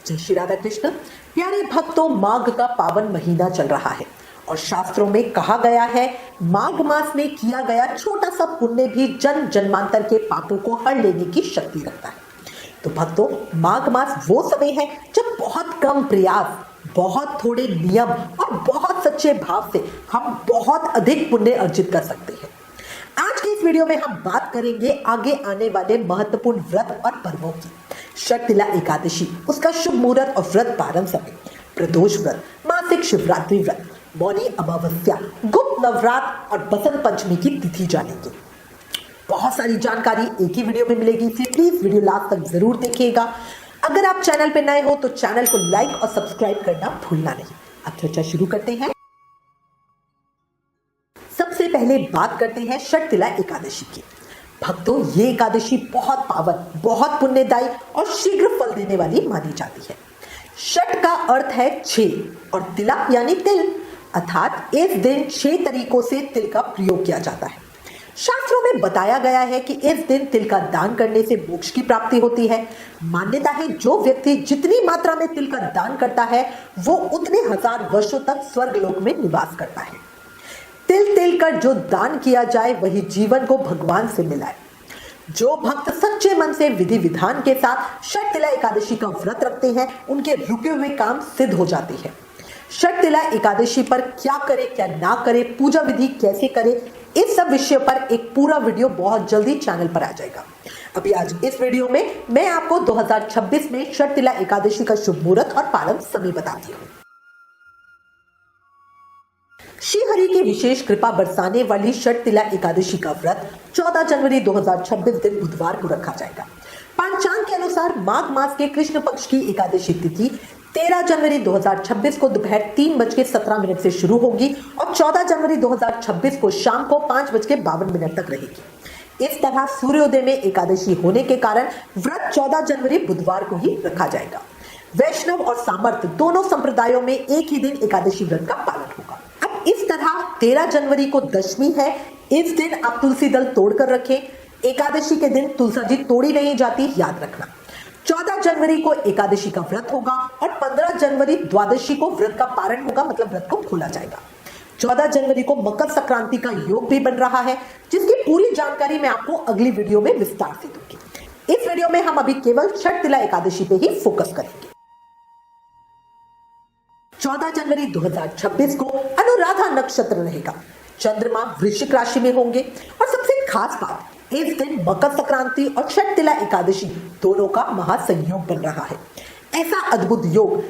जय श्री राधा कृष्ण। प्यारे भक्तों, माघ का पावन महीना चल रहा है और शास्त्रों में कहा गया है माघ मास में किया गया छोटा सा पुण्य भी जन्म जन्मांतर के पापों को हर लेने की शक्ति रखता है। तो भक्तों, माघ मास वो समय है जब बहुत कम प्रयास, बहुत थोड़े नियम और बहुत सच्चे भाव से हम बहुत अधिक पुण्य अर्जित कर सकते हैं। आज की इस वीडियो में हम बात करेंगे आगे आने वाले महत्वपूर्ण व्रत और पर्वों की। शर्तिला एकादशी, उसका शुभ मुहूर्त और व्रत पारण समय, प्रदोष व्रत, मासिक शिवरात्रि व्रत, मौनी अमावस्या, गुप्त नवरात्र और बसंत पंचमी की तिथि जानेंगे। बहुत सारी जानकारी एक ही वीडियो में मिलेगी, इसलिए प्लीज वीडियो लास्ट तक जरूर देखिएगा। अगर आप चैनल पे नए हो तो चैनल को लाइक और सब्सक्राइब करना भूलना नहीं। अब चर्चा शुरू करते हैं। सबसे पहले बात करते हैं शर्तिला एकादशी की। भक्तों, ये एकादशी बहुत पावन, बहुत पुण्यदायी और शीघ्र फल देने वाली मानी जाती है। शट का अर्थ है 6 और तिला यानी तिल, अर्थात इस दिन 6 तरीकों से तिल का प्रयोग किया जाता है। शास्त्रों में बताया गया है कि इस दिन तिल का दान करने से मोक्ष की प्राप्ति होती है। मान्यता है जो व्यक्ति जितनी मात्रा में तिल का दान करता है वो उतने हजार वर्षों तक स्वर्गलोक में निवास करता है। तिल तिल कर जो दान किया जाए वही जीवन को भगवान से मिलाए। जो भक्त सच्चे मन से विधि विधान के साथ शर्तिला एकादशी का व्रत रखते हैं उनके रुके हुए काम सिद्ध हो जाते हैं। शर्तिला एकादशी पर क्या करे क्या ना करे, पूजा विधि कैसे करे, इस सब विषय पर एक पूरा वीडियो बहुत जल्दी चैनल पर आ जाएगा। अभी आज इस वीडियो में मैं आपको 2026 में शर्तिला एकादशी का शुभ मुहूर्त और पारण समय बताती हूँ। श्री हरि की विशेष कृपा बरसाने वाली शर्तिला एकादशी का व्रत 14 जनवरी 2026 दिन बुधवार को रखा जाएगा। पंचांग के अनुसार माघ मास के कृष्ण पक्ष की एकादशी तिथि 13 जनवरी 2026 को दोपहर 3:17 से शुरू होगी और 14 जनवरी 2026 को शाम को 5:52 तक रहेगी। इस तरह सूर्योदय में एकादशी होने के कारण व्रत 14 जनवरी बुधवार को ही रखा जाएगा। वैष्णव और सामर्थ दोनों संप्रदायों में एक ही दिन एकादशी व्रत का पालन होगा। इस तरह 13 जनवरी को दशमी है। इस दिन आप तुलसी दल तोड़कर रखें। एकादशी के दिन तुलसी जी तोड़ी नहीं जाती, याद रखना। 14 जनवरी को एकादशी का व्रत होगा और 15 जनवरी द्वादशी को व्रत का पारण होगा, मतलब व्रत को खोला जाएगा। 14 जनवरी को मकर संक्रांति का योग भी बन रहा है, जिसकी पूरी जानकारी मैं आपको अगली वीडियो में विस्तार से दूंगी। इस वीडियो में हम अभी केवल शर्तिला एकादशी पे ही फोकस करेंगे। 14 जनवरी 2026 को अनुराधा नक्षत्र रहेगा। चंद्रमा वृश्चिक राशि में होंगे और सबसे खास बात, इस दिन मकर संक्रांति और शर्तिला एकादशी दोनों का महासंयोग बन रहा है। ऐसा अद्भुत योग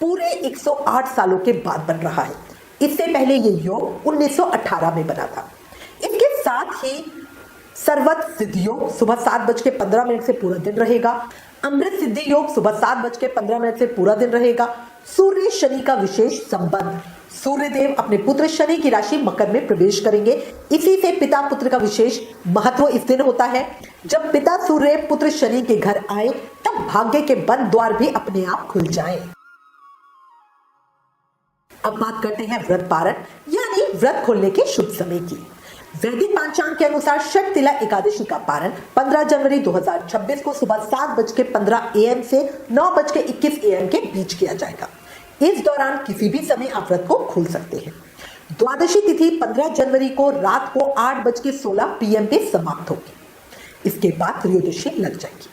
पूरे 108 सालों के बाद बन रहा है। इससे पहले ये योग 1918 में बना था। इसके साथ ही सर्वत सिद्धि योग सुबह 7:15 से पूरा दिन रहेगा। अमृत सिद्धि योग सुबह 7:15 से पूरा दिन रहेगा। सूर्य शनि का विशेष संबंध, सूर्यदेव अपने पुत्र शनि की राशि मकर में प्रवेश करेंगे। इसी से पिता पुत्र का विशेष महत्व इस दिन होता है। जब पिता सूर्य पुत्र शनि के घर आए तब भाग्य के बंद द्वार भी अपने आप खुल जाएं। अब बात करते हैं व्रत पारण यानी व्रत खोलने के शुभ समय की। वैदिक पंचांग के अनुसार शर्तिला एकादशी का पारण 15 जनवरी 2026 को सुबह 7:15 AM से 9:21 AM के बीच किया जाएगा। इस दौरान किसी भी समय आप व्रत को खोल सकते हैं। द्वादशी तिथि 15 जनवरी को रात को 8:16 PM पे समाप्त होगी। इसके बाद त्रयोदशी लग जाएगी।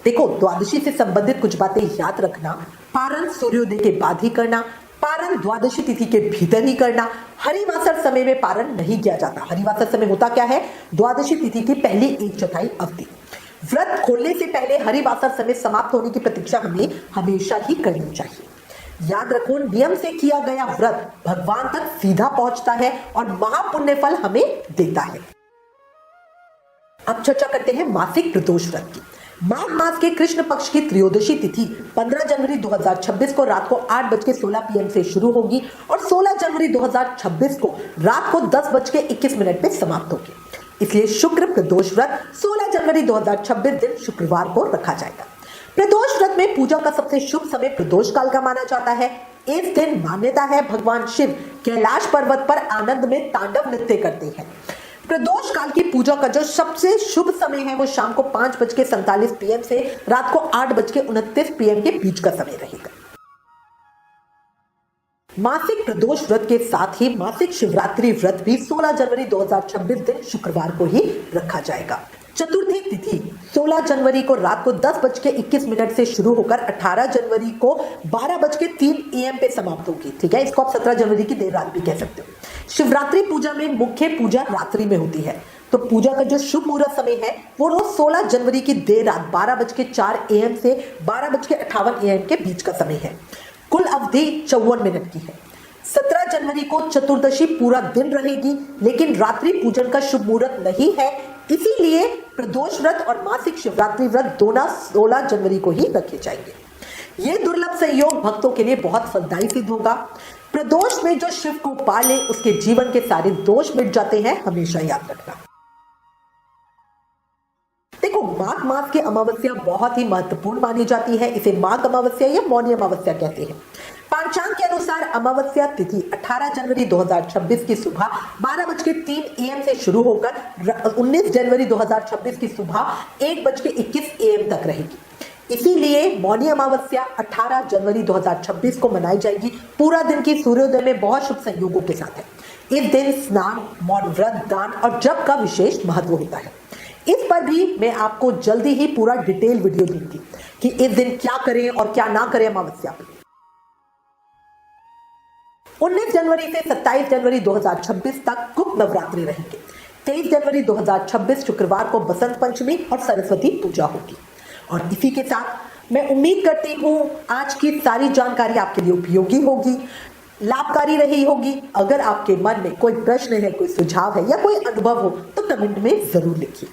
देखो, द्वादशी से संबंधित कुछ बातें याद रखना। पारण सूर्योदय के बाद ही करना, पारण द्वादशी तिथि के भीतर ही करना। हरिवासर समय में पारण नहीं किया जाता। हरिवासर समय होता क्या है? द्वादशी तिथि की पहली 1/4 अवधि। व्रत खोलने से पहले हरिवासर समय समाप्त होने की प्रतीक्षा हमें हमेशा ही करनी चाहिए। याद रखो, नियम से किया गया व्रत भगवान तक सीधा पहुंचता है और महापुण्य फल हमें देता है। अब चर्चा करते हैं मासिक प्रदोष व्रत की। माघ मास के कृष्ण पक्ष की त्रयोदशी तिथि 15 जनवरी 2026 को रात को 8:16 PM से शुरू होगी और 16 जनवरी 2026 को रात को 10:21 पे समाप्त होगी। इसलिए शुक्र प्रदोष व्रत 16 जनवरी 2026 दिन शुक्रवार को रखा जाएगा। प्रदोष व्रत में पूजा का सबसे शुभ समय प्रदोष काल का माना जाता है। इस दिन मान्यता है भगवान शिव कैलाश पर्वत पर आनंद में तांडव नृत्य करते हैं। प्रदोष काल की पूजा का जो सबसे शुभ समय है वो शाम को 5:47 PM से रात को 8:29 PM के बीच का समय रहेगा। मासिक प्रदोष व्रत के साथ ही मासिक शिवरात्रि व्रत भी 16 जनवरी 2026 दिन शुक्रवार को ही रखा जाएगा। चतुर्थी तिथि 16 जनवरी को रात को 10:21 से शुरू होकर 18 जनवरी को 12:03 AM पे समाप्त होगी। ठीक है, इसको आप 17 जनवरी की देर रात भी कह सकते हो। शिवरात्रि पूजा में मुख्य पूजा रात्रि में होती है, तो पूजा का जो शुभ मुहूर्त समय है वो रोज 16 जनवरी की देर रात 12:04 AM से 12:58 AM के बीच का समय है। कुल अवधि 54 मिनट की है। 17 जनवरी को चतुर्दशी पूरा दिन रहेगी, लेकिन रात्रि पूजन का शुभ मुहूर्त नहीं है, इसीलिए प्रदोष व्रत और मासिक शिवरात्रि व्रत दोनों 16 जनवरी को ही रखे जाएंगे। ये दुर्लभ संयोग भक्तों के लिए बहुत फलदायी सिद्ध होगा। प्रदोष में जो शिव को पाले उसके जीवन के सारे दोष मिट जाते हैं, हमेशा याद रखना। देखो, माघ मास की अमावस्या बहुत ही महत्वपूर्ण मानी जाती है। इसे माघ अमावस्या या मौनी अमावस्या कहते हैं। पंचांग के अनुसार अमावस्या तिथि 18 जनवरी 2026 की सुबह 12:03 AM से शुरू होकर 19 जनवरी 2026 की सुबह 1:21 AM तक रहेगी। इसीलिए मौनी अमावस्या 18 जनवरी 2026 को मनाई जाएगी। पूरा दिन की सूर्योदय में बहुत शुभ संयोगों के साथ है। इस दिन स्नान, मौन व्रत, दान और जप का विशेष महत्व होता है। इस पर भी मैं आपको जल्दी ही पूरा डिटेल वीडियो दूंगी कि इस दिन क्या करें और क्या ना करें अमावस्या पर। 19 जनवरी से 27 जनवरी 2026 तक गुप्त नवरात्रि रहेंगे। 23 जनवरी 2026 शुक्रवार को बसंत पंचमी और सरस्वती पूजा होगी। और इसी के साथ मैं उम्मीद करती हूँ आज की सारी जानकारी आपके लिए उपयोगी होगी, लाभकारी रही होगी। अगर आपके मन में कोई प्रश्न है, कोई सुझाव है या कोई अनुभव हो तो कमेंट में जरूर लिखिए।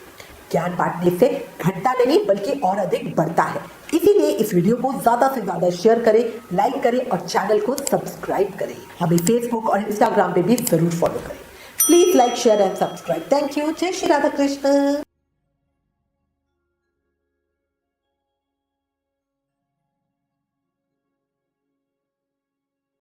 ज्ञान बांटने से घटता नहीं बल्कि और अधिक बढ़ता है। इसीलिए इस वीडियो को ज्यादा से ज्यादा शेयर करें, लाइक करें और चैनल को सब्सक्राइब करें। हमें फेसबुक और इंस्टाग्राम पे भी जरूर फॉलो करें। Please like, share and subscribe. Thank you. जय श्री राधा कृष्ण।